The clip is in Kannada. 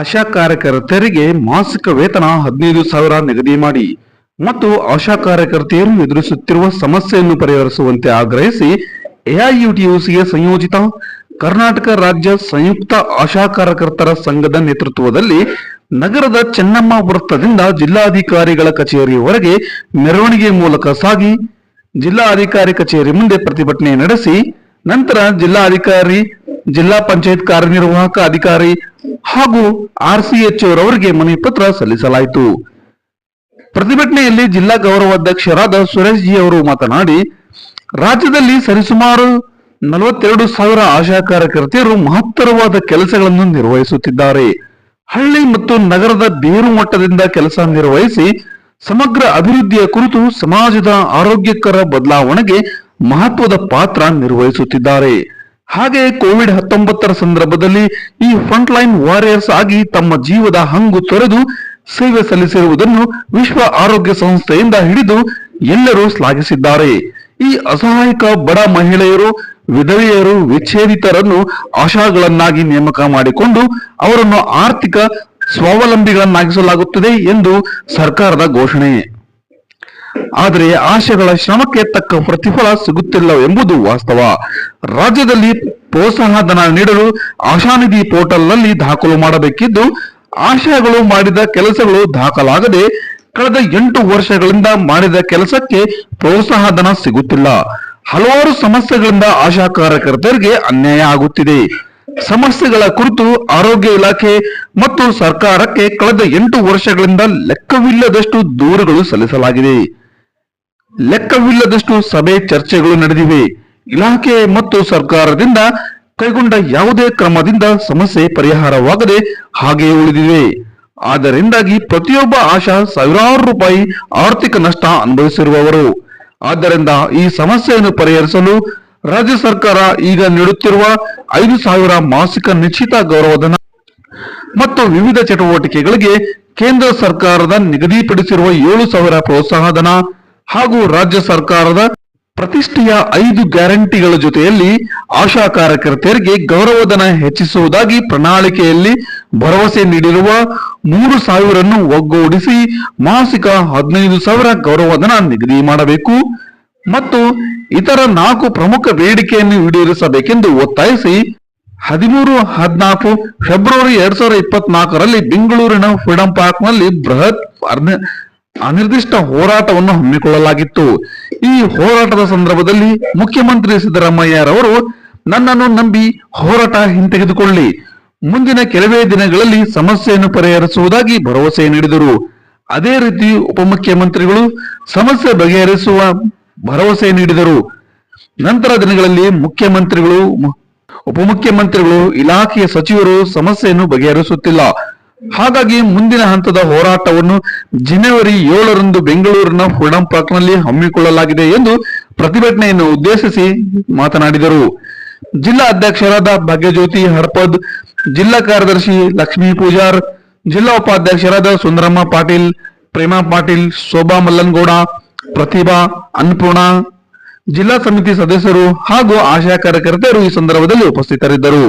ಆಶಾ ಕಾರ್ಯಕರ್ತೆಯರಿಗೆ ಮಾಸಿಕ ವೇತನ 15,000 ನಿಗದಿ ಮಾಡಿ ಮತ್ತು ಆಶಾ ಕಾರ್ಯಕರ್ತೆಯರು ಎದುರಿಸುತ್ತಿರುವ ಸಮಸ್ಯೆಯನ್ನು ಪರಿಹರಿಸುವಂತೆ ಆಗ್ರಹಿಸಿ ಎಐಯುಟಿಯುಸಿಗೆ ಸಂಯೋಜಿತ ಕರ್ನಾಟಕ ರಾಜ್ಯ ಸಂಯುಕ್ತ ಆಶಾ ಕಾರ್ಯಕರ್ತರ ಸಂಘದ ನೇತೃತ್ವದಲ್ಲಿ ನಗರದ ಚೆನ್ನಮ್ಮ ವೃತ್ತದಿಂದ ಜಿಲ್ಲಾಧಿಕಾರಿಗಳ ಕಚೇರಿಯವರೆಗೆ ಮೆರವಣಿಗೆ ಮೂಲಕ ಸಾಗಿ ಜಿಲ್ಲಾಧಿಕಾರಿ ಕಚೇರಿ ಮುಂದೆ ಪ್ರತಿಭಟನೆ ನಡೆಸಿ ನಂತರ ಜಿಲ್ಲಾಧಿಕಾರಿ, ಜಿಲ್ಲಾ ಪಂಚಾಯತ್ ಕಾರ್ಯನಿರ್ವಾಹಕ ಅಧಿಕಾರಿ ಹಾಗೂ ಆರ್ಸಿಎಚ್ ಅವರಿಗೆ ಮನವಿ ಪತ್ರ ಸಲ್ಲಿಸಲಾಯಿತು. ಪ್ರತಿಭಟನೆಯಲ್ಲಿ ಜಿಲ್ಲಾ ಗೌರವಾಧ್ಯಕ್ಷರಾದ ಸುರೇಶ್ ಜಿ ಅವರು ಮಾತನಾಡಿ, ರಾಜ್ಯದಲ್ಲಿ ಸರಿಸುಮಾರು 42,000 ಆಶಾ ಕಾರ್ಯಕರ್ತೆಯರು ಮಹತ್ತರವಾದ ಕೆಲಸಗಳನ್ನು ನಿರ್ವಹಿಸುತ್ತಿದ್ದಾರೆ. ಹಳ್ಳಿ ಮತ್ತು ನಗರದ ಬೇರು ಮಟ್ಟದಿಂದ ಕೆಲಸ ನಿರ್ವಹಿಸಿ ಸಮಗ್ರ ಅಭಿವೃದ್ಧಿಯ ಕುರಿತು ಸಮಾಜದ ಆರೋಗ್ಯಕರ ಬದಲಾವಣೆಗೆ ಮಹತ್ವದ ಪಾತ್ರ ನಿರ್ವಹಿಸುತ್ತಿದ್ದಾರೆ. ಹಾಗೆ ಕೋವಿಡ್-19 ಸಂದರ್ಭದಲ್ಲಿ ಈ ಫ್ರಂಟ್ ಲೈನ್ ವಾರಿಯರ್ಸ್ ಆಗಿ ತಮ್ಮ ಜೀವದ ಹಂಗು ತೊರೆದು ಸೇವೆ ಸಲ್ಲಿಸಿರುವುದನ್ನು ವಿಶ್ವ ಆರೋಗ್ಯ ಸಂಸ್ಥೆಯಿಂದ ಹಿಡಿದು ಎಲ್ಲರೂ ಶ್ಲಾಘಿಸಿದ್ದಾರೆ. ಈ ಅಸಹಾಯಕ ಬಡ ಮಹಿಳೆಯರು, ವಿಧವೆಯರು, ವಿಚ್ಛೇದಿತರನ್ನು ಆಶಾಗಳನ್ನಾಗಿ ನೇಮಕ ಮಾಡಿಕೊಂಡು ಅವರನ್ನು ಆರ್ಥಿಕ ಸ್ವಾವಲಂಬಿಗಳನ್ನಾಗಿಸಲಾಗುತ್ತದೆ ಎಂದು ಸರ್ಕಾರದ ಘೋಷಣೆ. ಆದರೆ ಆಶೆಗಳ ಶ್ರಮಕ್ಕೆ ತಕ್ಕ ಪ್ರತಿಫಲ ಸಿಗುತ್ತಿಲ್ಲ ಎಂಬುದು ವಾಸ್ತವ. ರಾಜ್ಯದಲ್ಲಿ ಪ್ರೋತ್ಸಾಹಧನ ನೀಡಲು ಆಶಾನಿಧಿ ಪೋರ್ಟಲ್ ನಲ್ಲಿ ದಾಖಲು ಮಾಡಬೇಕಿದ್ದು, ಆಶಾಗಳು ಮಾಡಿದ ಕೆಲಸಗಳು ದಾಖಲಾಗದೆ ಕಳೆದ 8 ವರ್ಷಗಳಿಂದ ಮಾಡಿದ ಕೆಲಸಕ್ಕೆ ಪ್ರೋತ್ಸಾಹಧನ ಸಿಗುತ್ತಿಲ್ಲ. ಹಲವಾರು ಸಮಸ್ಯೆಗಳಿಂದ ಆಶಾ ಕಾರ್ಯಕರ್ತರಿಗೆ ಅನ್ಯಾಯ ಆಗುತ್ತಿದೆ. ಸಮಸ್ಯೆಗಳ ಕುರಿತು ಆರೋಗ್ಯ ಇಲಾಖೆ ಮತ್ತು ಸರ್ಕಾರಕ್ಕೆ ಕಳೆದ 8 ವರ್ಷಗಳಿಂದ ಲೆಕ್ಕವಿಲ್ಲದಷ್ಟು ದೂರುಗಳು ಸಲ್ಲಿಸಲಾಗಿದೆ. ಲೆಕ್ಕವಿಲ್ಲದಷ್ಟು ಸಭೆ ಚರ್ಚೆಗಳು ನಡೆದಿವೆ. ಇಲಾಖೆ ಮತ್ತು ಸರ್ಕಾರದಿಂದ ಕೈಗೊಂಡ ಯಾವುದೇ ಕ್ರಮದಿಂದ ಸಮಸ್ಯೆ ಪರಿಹಾರವಾಗದೆ ಹಾಗೆಯೇ ಉಳಿದಿವೆ. ಆದ್ದರಿಂದಾಗಿ ಪ್ರತಿಯೊಬ್ಬ ಆಶಾ ಸಾವಿರಾರು ರೂಪಾಯಿ ಆರ್ಥಿಕ ನಷ್ಟ ಅನುಭವಿಸಿರುವವರು. ಆದ್ದರಿಂದ ಈ ಸಮಸ್ಯೆಯನ್ನು ಪರಿಹರಿಸಲು ರಾಜ್ಯ ಸರ್ಕಾರ ಈಗ ನೀಡುತ್ತಿರುವ 5,000 ಮಾಸಿಕ ನಿಶ್ಚಿತ ಗೌರವಧನ ಮತ್ತು ವಿವಿಧ ಚಟುವಟಿಕೆಗಳಿಗೆ ಕೇಂದ್ರ ಸರ್ಕಾರದ ನಿಗದಿಪಡಿಸಿರುವ 7,000 ಪ್ರೋತ್ಸಾಹಧನ ಹಾಗೂ ರಾಜ್ಯ ಸರ್ಕಾರದ ಪ್ರತಿಷ್ಠೆಯ 5 ಗ್ಯಾರಂಟಿಗಳ ಜೊತೆಯಲ್ಲಿ ಆಶಾ ಕಾರ್ಯಕರ್ತೆಯರಿಗೆ ಗೌರವಧನ ಹೆಚ್ಚಿಸುವುದಾಗಿ ಪ್ರಣಾಳಿಕೆಯಲ್ಲಿ ಭರವಸೆ ನೀಡಿರುವ 3,000 ಒಗ್ಗೂಡಿಸಿ ಮಾಸಿಕ 15,000 ಗೌರವಧನ ನಿಗದಿ ಮಾಡಬೇಕು ಮತ್ತು ಇತರ 4 ಪ್ರಮುಖ ಬೇಡಿಕೆಯನ್ನು ಈಡೇರಿಸಬೇಕೆಂದು ಒತ್ತಾಯಿಸಿ 13-14 ಫೆಬ್ರವರಿ 2024ರಲ್ಲಿ ಬೆಂಗಳೂರಿನ ಫ್ರೀಡಂ ಪಾರ್ಕ್ನಲ್ಲಿ ಬೃಹತ್ ಅನಿರ್ದಿಷ್ಟ ಹೋರಾಟವನ್ನು ಹಮ್ಮಿಕೊಳ್ಳಲಾಗಿತ್ತು. ಈ ಹೋರಾಟದ ಸಂದರ್ಭದಲ್ಲಿ ಮುಖ್ಯಮಂತ್ರಿ ಸಿದ್ದರಾಮಯ್ಯರವರು ನನ್ನನ್ನು ನಂಬಿ ಹೋರಾಟ ಹಿಂತೆಗೆದುಕೊಳ್ಳಿ, ಮುಂದಿನ ಕೆಲವೇ ದಿನಗಳಲ್ಲಿ ಸಮಸ್ಯೆಯನ್ನು ಪರಿಹರಿಸುವುದಾಗಿ ಭರವಸೆ ನೀಡಿದರು. ಅದೇ ರೀತಿ ಉಪಮುಖ್ಯಮಂತ್ರಿಗಳು ಸಮಸ್ಯೆ ಬಗೆಹರಿಸುವ ಭರವಸೆ ನೀಡಿದರು. ನಂತರ ದಿನಗಳಲ್ಲಿ ಮುಖ್ಯಮಂತ್ರಿಗಳು, ಉಪಮುಖ್ಯಮಂತ್ರಿಗಳು, ಇಲಾಖೆಯ ಸಚಿವರು ಸಮಸ್ಯೆಯನ್ನು ಬಗೆಹರಿಸುತ್ತಿಲ್ಲ. ಹಾಗಾಗಿ ಮುಂದಿನ ಹಂತದ ಹೋರಾಟವನ್ನು ಜನವರಿ 7ರಂದು ಬೆಂಗಳೂರಿನ ಫ್ರೀಡಂ ಪಾರ್ಕ್ನಲ್ಲಿ ಹಮ್ಮಿಕೊಳ್ಳಲಾಗಿದೆ ಎಂದು ಪ್ರತಿಭಟನೆಯನ್ನು ಉದ್ದೇಶಿಸಿ ಮಾತನಾಡಿದರು. ಜಿಲ್ಲಾ ಅಧ್ಯಕ್ಷರಾದ ಭಾಗ್ಯಜ್ಯೋತಿ ಹಡಪದ್, ಜಿಲ್ಲಾ ಕಾರ್ಯದರ್ಶಿ ಲಕ್ಷ್ಮೀ ಪೂಜಾರ್, ಜಿಲ್ಲಾ ಉಪಾಧ್ಯಕ್ಷರಾದ ಸುಂದರಮ್ಮ ಪಾಟೀಲ್, ಪ್ರೇಮಾ ಪಾಟೀಲ್, ಶೋಭಾ ಮಲ್ಲನಗೌಡ, ಪ್ರತಿಭಾ, ಅನ್ನಪೂರ್ಣ, ಜಿಲ್ಲಾ ಸಮಿತಿ ಸದಸ್ಯರು ಹಾಗೂ ಆಶಾ ಕಾರ್ಯಕರ್ತೆಯರು ಈ ಸಂದರ್ಭದಲ್ಲಿ ಉಪಸ್ಥಿತರಿದ್ದರು.